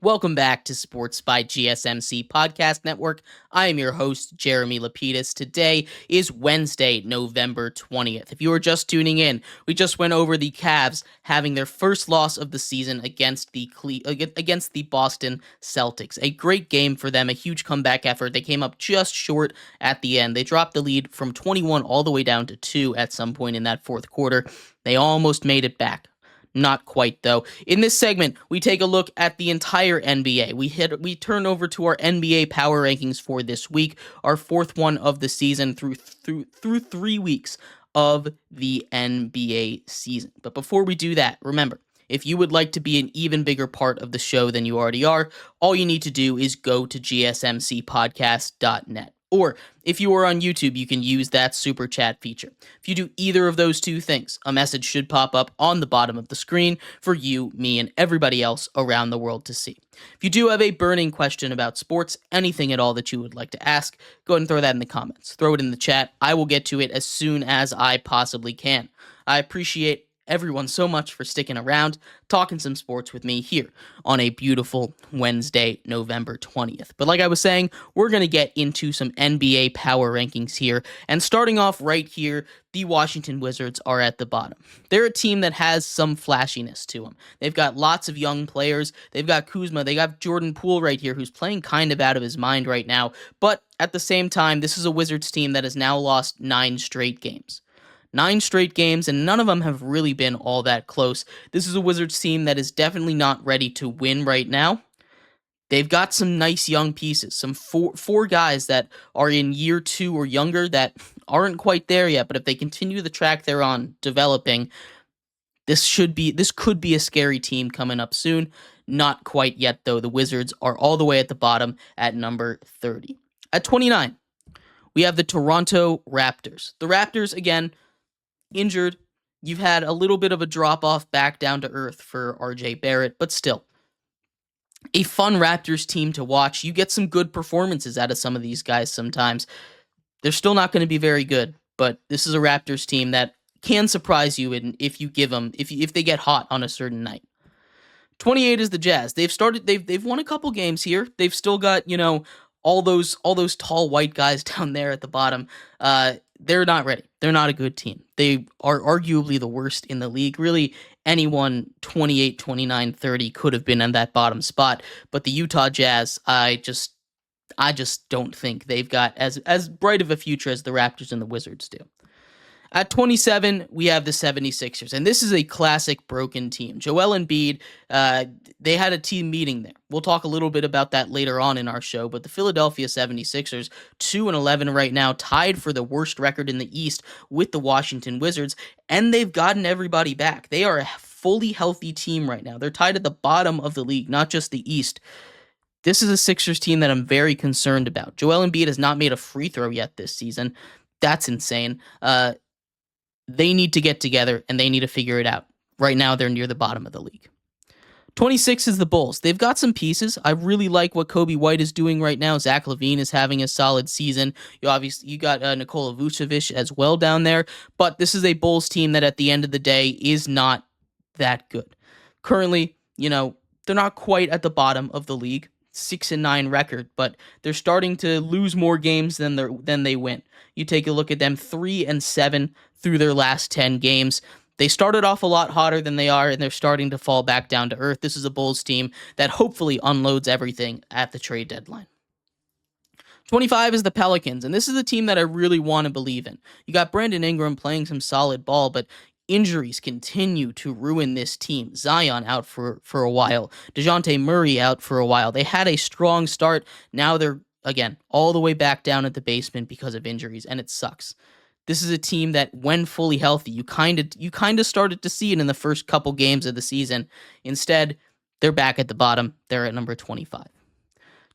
Welcome back to Sports by GSMC Podcast Network. I am your host, Jeremy Lapidus. Today is Wednesday, November 20th. If you are just tuning in, we just went over the Cavs having their first loss of the season against the Boston Celtics. A great game for them, a huge comeback effort. They came up just short at the end. They dropped the lead from 21 all the way down to 2 at some point in that fourth quarter. They almost made it back. Not quite, though. In this segment, we take a look at the entire NBA. We turn over to our NBA power rankings for this week, our fourth one of the season through 3 weeks of the NBA season. But before we do that, remember, if you would like to be an even bigger part of the show than you already are, all you need to do is go to gsmcpodcast.net. Or if you are on YouTube, you can use that super chat feature. If you do either of those two things, a message should pop up on the bottom of the screen for you, me, and everybody else around the world to see. If you do have a burning question about sports, anything at all that you would like to ask, go ahead and throw that in the comments. Throw it in the chat. I will get to it as soon as I possibly can. I appreciate everyone so much for sticking around, talking some sports with me here on a beautiful Wednesday, November 20th. But like I was saying, we're going to get into some NBA power rankings here. And starting off right here, the Washington Wizards are at the bottom. They're a team that has some flashiness to them. They've got lots of young players. They've got Kuzma. They got Jordan Poole right here, who's playing kind of out of his mind right now. But at the same time, this is a Wizards team that has now lost 9 straight games. 9 straight games, and none of them have really been all that close. This is a Wizards team that is definitely not ready to win right now. They've got some nice young pieces, some four guys that are in year 2 or younger that aren't quite there yet, but if they continue the track they're on developing, this could be a scary team coming up soon. Not quite yet, though. The Wizards are all the way at the bottom at number 30. At 29, we have the Toronto Raptors. The Raptors, again, injured. You've had a little bit of a drop-off back down to earth for RJ Barrett, but still, a fun Raptors team to watch. You get some good performances out of some of these guys sometimes. They're still not going to be very good, but this is a Raptors team that can surprise you if you give them, if they get hot on a certain night. 28 is the Jazz. They've won a couple games here. They've still got, all those tall white guys down there at the bottom. They're not ready. They're not a good team. They are arguably the worst in the league. Really, anyone 28, 29, 30 could have been in that bottom spot. But the Utah Jazz, I just don't think they've got as bright of a future as the Raptors and the Wizards do. At 27, we have the 76ers, and this is a classic broken team. Joel Embiid, they had a team meeting there. We'll talk a little bit about that later on in our show, but the Philadelphia 76ers, 2-11 right now, tied for the worst record in the East with the Washington Wizards, and they've gotten everybody back. They are a fully healthy team right now. They're tied at the bottom of the league, not just the East. This is a Sixers team that I'm very concerned about. Joel Embiid has not made a free throw yet this season. That's insane. They need to get together, and they need to figure it out. Right now, they're near the bottom of the league. 26 is the Bulls. They've got some pieces. I really like what Kobe White is doing right now. Zach LaVine is having a solid season. You got Nikola Vucevic as well down there. But this is a Bulls team that at the end of the day is not that good. Currently, they're not quite at the bottom of the league. 6-9 record, but they're starting to lose more games than they win. You take a look at them, 3-7 through their last 10 games. They started off a lot hotter than they are, and they're starting to fall back down to earth. This is a Bulls team that hopefully unloads everything at the trade deadline. 25 is the Pelicans, and this is a team that I really want to believe in. You got Brandon Ingram playing some solid ball, but injuries continue to ruin this team. Zion out for a while. DeJounte Murray out for a while. They had a strong start. Now they're, again, all the way back down at the basement because of injuries, and it sucks. This is a team that, when fully healthy, you kind of started to see it in the first couple games of the season. Instead, they're back at the bottom. They're at number 25.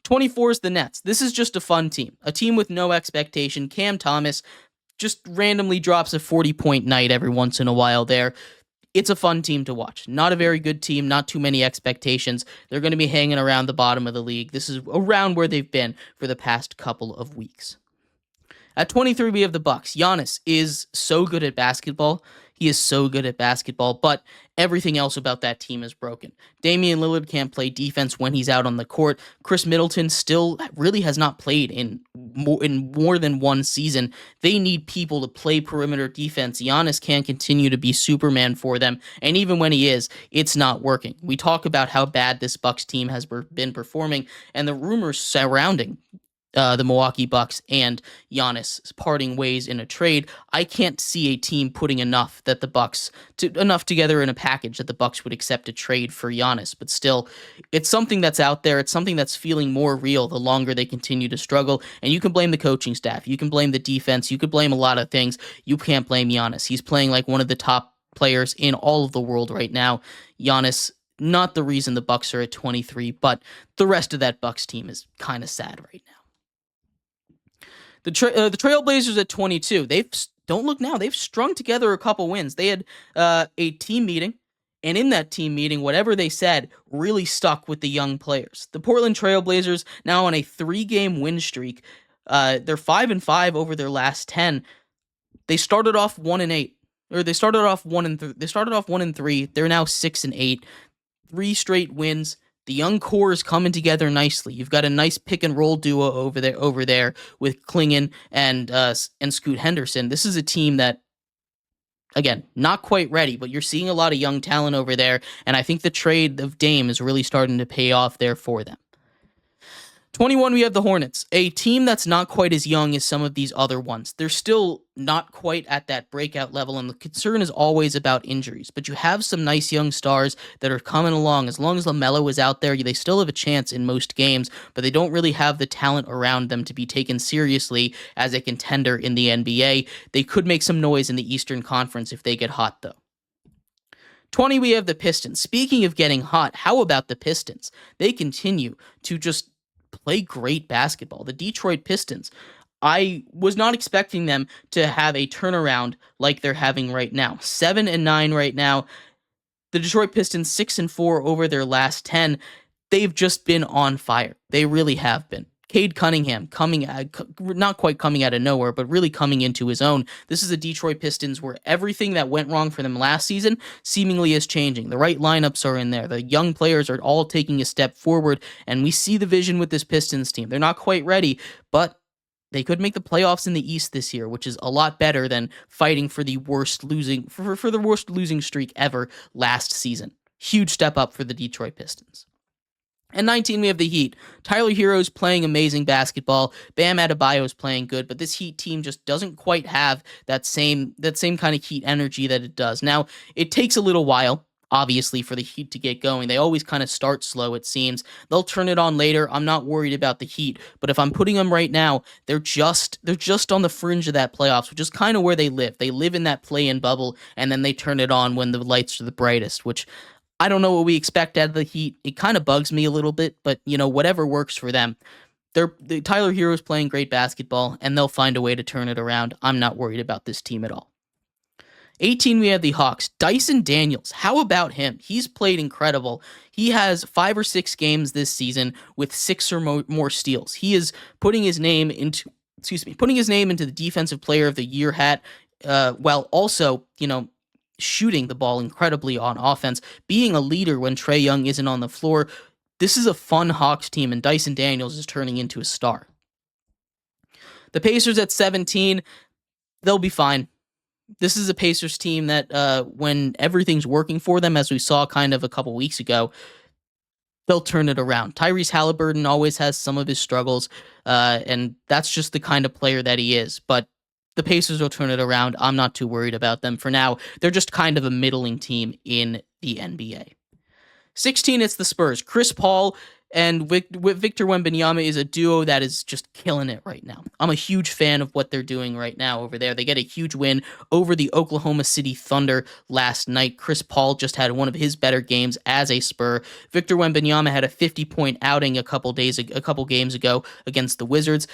24 is the Nets. This is just a fun team. A team with no expectation. Cam Thomas just randomly drops a 40-point night every once in a while there. It's a fun team to watch. Not a very good team, not too many expectations. They're going to be hanging around the bottom of the league. This is around where they've been for the past couple of weeks. At 23, we have the Bucks. Giannis is so good at basketball. He is so good at basketball, but everything else about that team is broken. Damian Lillard can't play defense when he's out on the court. Chris Middleton still really has not played in more than one season. They need people to play perimeter defense. Giannis can't continue to be Superman for them, and even when he is, it's not working. We talk about how bad this Bucks team has been performing, and the rumors surrounding the Milwaukee Bucks and Giannis parting ways in a trade. I can't see a team putting enough together in a package that the Bucks would accept a trade for Giannis. But still, it's something that's out there. It's something that's feeling more real the longer they continue to struggle. And you can blame the coaching staff. You can blame the defense. You could blame a lot of things. You can't blame Giannis. He's playing like one of the top players in all of the world right now. Giannis, not the reason the Bucks are at 23, but the rest of that Bucks team is kind of sad right now. The Trailblazers at 22. Don't look now. They've strung together a couple wins. They had a team meeting, and in that team meeting, whatever they said really stuck with the young players. The Portland Trailblazers now on a 3-game win streak. They're 5-5 over their last 10. They started off 1-8, or they started off 1-3. They started off 1-3. They're now 6-8. 3 straight wins. The young core is coming together nicely. You've got a nice pick and roll duo over there with Klingon and Scoot Henderson. This is a team that, again, not quite ready, but you're seeing a lot of young talent over there, and I think the trade of Dame is really starting to pay off there for them. 21, we have the Hornets, a team that's not quite as young as some of these other ones. They're still not quite at that breakout level, and the concern is always about injuries. But you have some nice young stars that are coming along. As long as LaMelo is out there, they still have a chance in most games, but they don't really have the talent around them to be taken seriously as a contender in the NBA. They could make some noise in the Eastern Conference if they get hot, though. 20, we have the Pistons. Speaking of getting hot, how about the Pistons? They continue to just play great basketball. The Detroit Pistons, I was not expecting them to have a turnaround like they're having right now. 7-9 right now. The Detroit Pistons 6-4 over their last 10. They've just been on fire. They really have been. Cade Cunningham not quite coming out of nowhere, but really coming into his own. This is a Detroit Pistons where everything that went wrong for them last season seemingly is changing. The right lineups are in there. The young players are all taking a step forward, and we see the vision with this Pistons team. They're not quite ready, but they could make the playoffs in the East this year, which is a lot better than fighting for the worst losing streak ever last season. Huge step up for the Detroit Pistons. And 19, we have the Heat. Tyler Hero's playing amazing basketball. Bam Adebayo's playing good, but this Heat team just doesn't quite have that same kind of Heat energy that it does. Now, it takes a little while, obviously, for the Heat to get going. They always kind of start slow, it seems. They'll turn it on later. I'm not worried about the Heat, but if I'm putting them right now, they're just on the fringe of that playoffs, which is kind of where they live. They live in that play-in bubble, and then they turn it on when the lights are the brightest, which I don't know what we expect out of the Heat. It kind of bugs me a little bit, but, whatever works for them. Tyler Hero's playing great basketball, and they'll find a way to turn it around. I'm not worried about this team at all. 18, we have the Hawks. Dyson Daniels, how about him? He's played incredible. He has 5 or 6 games this season with 6 or more steals. He is putting his name into the Defensive Player of the Year hat, while also, shooting the ball incredibly on offense, being a leader when Trae Young isn't on the floor. This is a fun Hawks team, and Dyson Daniels is turning into a star. The Pacers at 17, they'll be fine. This is a Pacers team that when everything's working for them, as we saw kind of a couple weeks ago, they'll turn it around. Tyrese Halliburton always has some of his struggles, and that's just the kind of player that he is, but the Pacers will turn it around. I'm not too worried about them for now. They're just kind of a middling team in the NBA. 16, it's the Spurs. Chris Paul and Victor Wembanyama is a duo that is just killing it right now. I'm a huge fan of what they're doing right now over there. They get a huge win over the Oklahoma City Thunder last night. Chris Paul just had one of his better games as a Spur. Victor Wembanyama had a 50-point outing a couple games ago against the Wizards.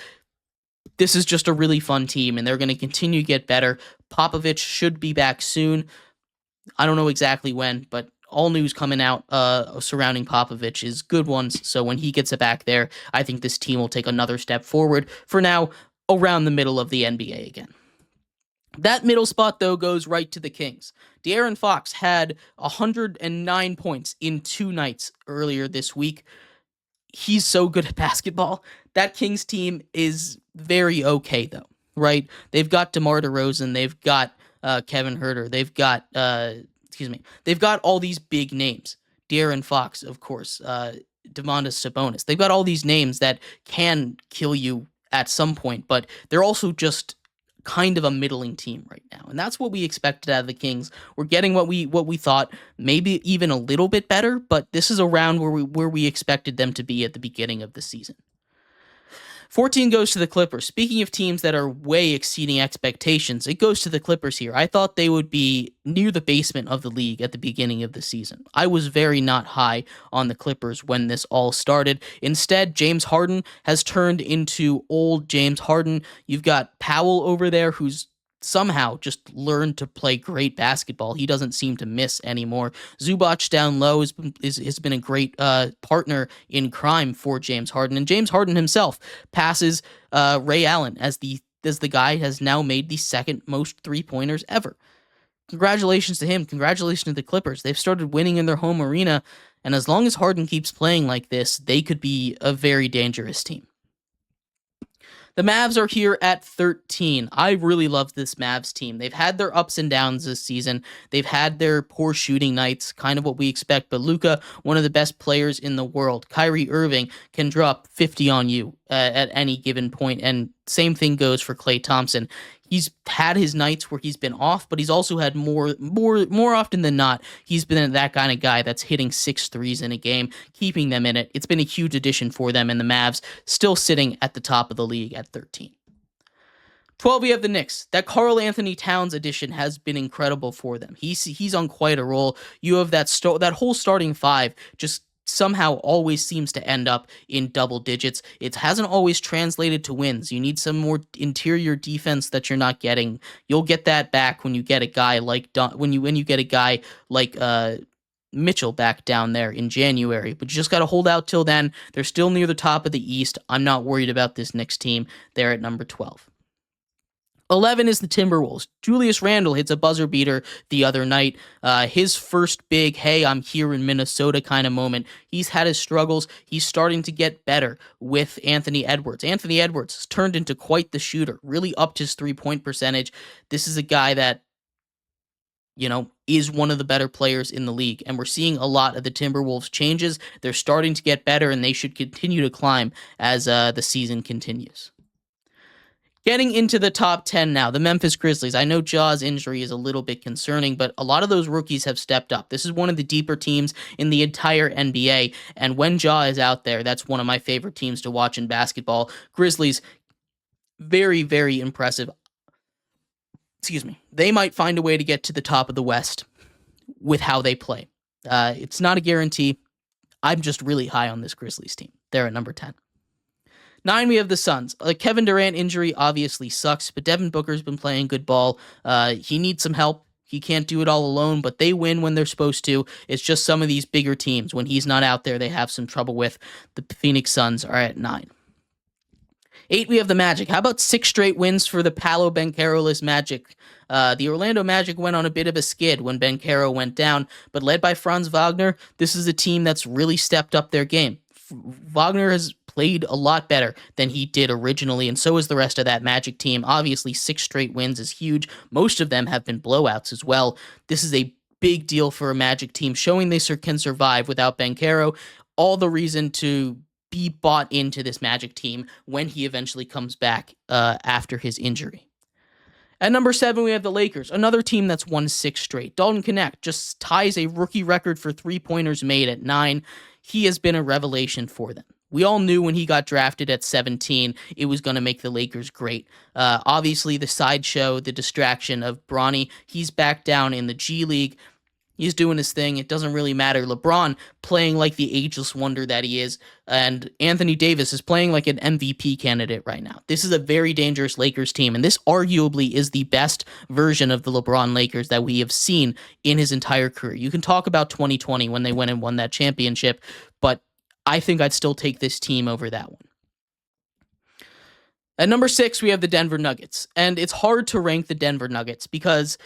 This is just a really fun team, and they're going to continue to get better. Popovich should be back soon. I don't know exactly when, but all news coming out surrounding Popovich is good ones. So when he gets it back there, I think this team will take another step forward. For now, around the middle of the NBA again. That middle spot, though, goes right to the Kings. De'Aaron Fox had 109 points in 2 nights earlier this week. He's so good at basketball. That Kings team is very okay, though, right? They've got DeMar DeRozan. They've got Kevin Huerter. They've got all these big names. De'Aaron Fox, of course. Domantas Sabonis. They've got all these names that can kill you at some point, but they're also just kind of a middling team right now. And that's what we expected out of the Kings. We're getting what we thought, maybe even a little bit better, but this is around where we expected them to be at the beginning of the season. 14 goes to the Clippers. Speaking of teams that are way exceeding expectations, it goes to the Clippers here. I thought they would be near the basement of the league at the beginning of the season. I was very not high on the Clippers when this all started. Instead, James Harden has turned into old James Harden. You've got Powell over there who's somehow just learned to play great basketball. He doesn't seem to miss anymore. Zubac down low has been a great partner in crime for James Harden. And James Harden himself passes Ray Allen as the guy has now made the second most three-pointers ever. Congratulations to him. Congratulations to the Clippers. They've started winning in their home arena. And as long as Harden keeps playing like this, they could be a very dangerous team. The Mavs are here at 13. I really love this Mavs team. They've had their ups and downs this season. They've had their poor shooting nights, kind of what we expect. But Luka, one of the best players in the world. Kyrie Irving can drop 50 on you at any given point, and same thing goes for Klay Thompson. He's had his nights where he's been off, but he's also had more often than not, he's been that kind of guy that's hitting 6 threes in a game, keeping them in it. It's been a huge addition for them, and the Mavs still sitting at the top of the league at 13. 12, we have the Knicks. That Karl Anthony Towns addition has been incredible for them. He's on quite a roll. You have that whole starting five just somehow always seems to end up in double digits. It hasn't always translated to wins. You need some more interior defense that you're not getting. You'll get that back when you get a guy like Mitchell back down there in January. But you just got to hold out till then. They're still near the top of the East. I'm not worried about this Knicks team. They're at number 12. 11 is the Timberwolves. Julius Randle hits a buzzer beater the other night. His first big, hey, I'm here in Minnesota kind of moment. He's had his struggles. He's starting to get better with Anthony Edwards. Anthony Edwards has turned into quite the shooter, really upped his three-point percentage. This is a guy that, is one of the better players in the league. And we're seeing a lot of the Timberwolves changes. They're starting to get better, and they should continue to climb as the season continues. Getting into the top 10 now, the Memphis Grizzlies. I know Ja's injury is a little bit concerning, but a lot of those rookies have stepped up. This is one of the deeper teams in the entire NBA, and when Ja is out there, that's one of my favorite teams to watch in basketball. Grizzlies, very, very impressive. They might find a way to get to the top of the West with how they play. It's not a guarantee. I'm just really high on this Grizzlies team. They're at number 10. 9, we have the Suns. Kevin Durant injury obviously sucks, but Devin Booker's been playing good ball. He needs some help. He can't do it all alone, but they win when they're supposed to. It's just some of these bigger teams, when he's not out there, they have some trouble with. The Phoenix Suns are at 9. 8, we have the Magic. How about 6 straight wins for the Paolo Banchero-less Magic? The Orlando Magic went on a bit of a skid when Banchero went down, but led by Franz Wagner, this is a team that's really stepped up their game. Wagner has played a lot better than he did originally, and so is the rest of that Magic team. Obviously, 6 straight wins is huge. Most of them have been blowouts as well. This is a big deal for a Magic team, showing they can survive without Banchero. All the reason to be bought into this Magic team when he eventually comes back after his injury. At number 7, we have the Lakers, another team that's won 6 straight. Dalton Knecht just ties a rookie record for three-pointers made at 9. He has been a revelation for them. We all knew when he got drafted at 17, it was going to make the Lakers great. Obviously, the sideshow, the distraction of Bronny, he's back down in the G League. He's doing his thing. It doesn't really matter. LeBron playing like the ageless wonder that he is, and Anthony Davis is playing like an MVP candidate right now. This is a very dangerous Lakers team, and this arguably is the best version of the LeBron Lakers that we have seen in his entire career. You can talk about 2020 when they went and won that championship, but I think I'd still take this team over that one. At number 6, we have the Denver Nuggets, and it's hard to rank the Denver Nuggets because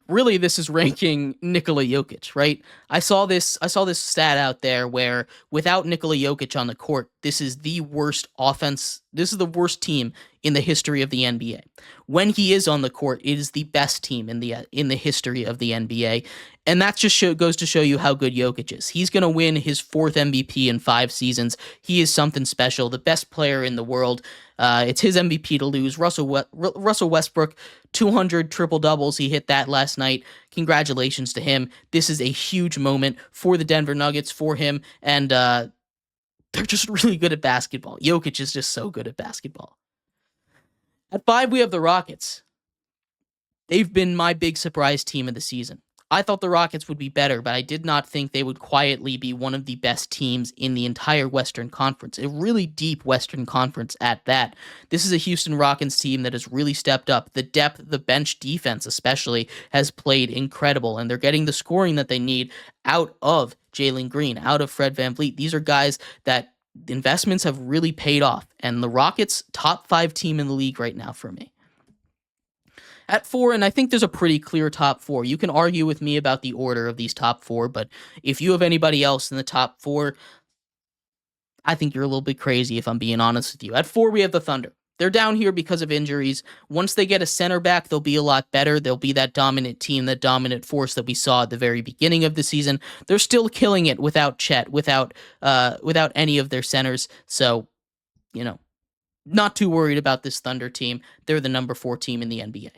really this is ranking Nikola Jokic, right? I saw this stat out there where without Nikola Jokic on the court, this is the worst offense. This is the worst team in the history of the NBA. When he is on the court, it is the best team in the history of the NBA. And that just goes to show you how good Jokic is. He's going to win his 4th MVP in 5 seasons. He is something special, the best player in the world. It's his MVP to lose. Russell Westbrook, 200 triple doubles. He hit that last night. Congratulations to him. This is a huge moment for the Denver Nuggets, for him, and they're just really good at basketball. Jokic is just so good at basketball. At 5, we have the Rockets. They've been my big surprise team of the season. I thought the Rockets would be better, but I did not think they would quietly be one of the best teams in the entire Western Conference, a really deep Western Conference at that. This is a Houston Rockets team that has really stepped up. The depth, the bench defense especially, has played incredible, and they're getting the scoring that they need out of Jalen Green, out of Fred VanVleet. These are guys that investments have really paid off, and the Rockets, top 5 team in the league right now for me. At 4, and I think there's a pretty clear top 4. You can argue with me about the order of these top 4, but if you have anybody else in the top 4, I think you're a little bit crazy if I'm being honest with you. At 4, we have the Thunder. They're down here because of injuries. Once they get a center back, they'll be a lot better. They'll be that dominant team, that dominant force that we saw at the very beginning of the season. They're still killing it without Chet, without any of their centers. So, not too worried about this Thunder team. They're the number 4 team in the NBA.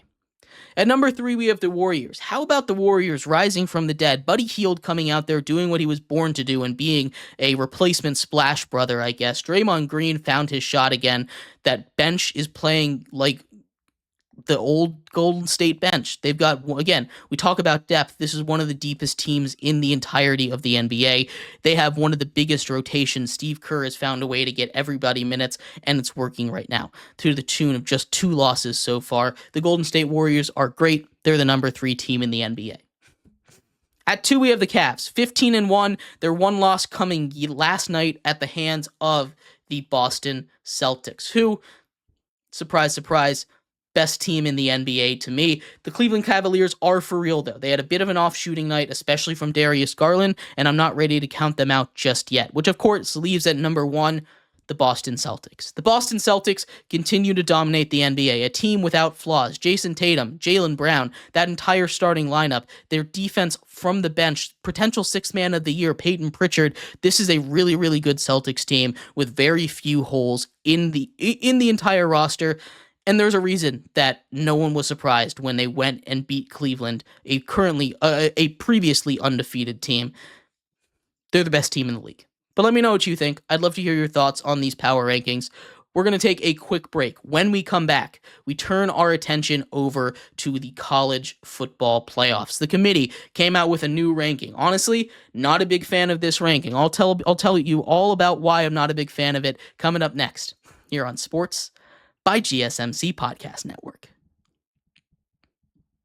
At number 3, we have the Warriors. How about the Warriors rising from the dead? Buddy Hield coming out there doing what he was born to do and being a replacement Splash Brother, I guess. Draymond Green found his shot again. That bench is playing like the old Golden State bench. They've got, again, we talk about depth. This is one of the deepest teams in the entirety of the NBA. They have one of the biggest rotations. Steve Kerr has found a way to get everybody minutes, and it's working right now to the tune of just 2 losses so far. The Golden State Warriors are great. They're the number 3 team in the NBA. At 2, we have the Cavs, 15-1. Their one loss coming last night at the hands of the Boston Celtics, who, surprise, surprise, best team in the NBA to me. The Cleveland Cavaliers are for real, though. They had a bit of an off shooting night, especially from Darius Garland, and I'm not ready to count them out just yet, which of course leaves at number 1 the Boston Celtics. The Boston Celtics continue to dominate the NBA, a team without flaws. Jason Tatum, Jaylen Brown, that entire starting lineup, their defense from the bench, potential 6th man of the year, Peyton Pritchard. This is a really, really good Celtics team with very few holes in the entire roster. And there's a reason that no one was surprised when they went and beat Cleveland, a previously undefeated team. They're the best team in the league. But let me know what you think. I'd love to hear your thoughts on these power rankings. We're going to take a quick break. When we come back, we turn our attention over to the college football playoffs. The committee came out with a new ranking. Honestly, not a big fan of this ranking. I'll tell you all about why I'm not a big fan of it coming up next here on Sports by GSMC Podcast Network.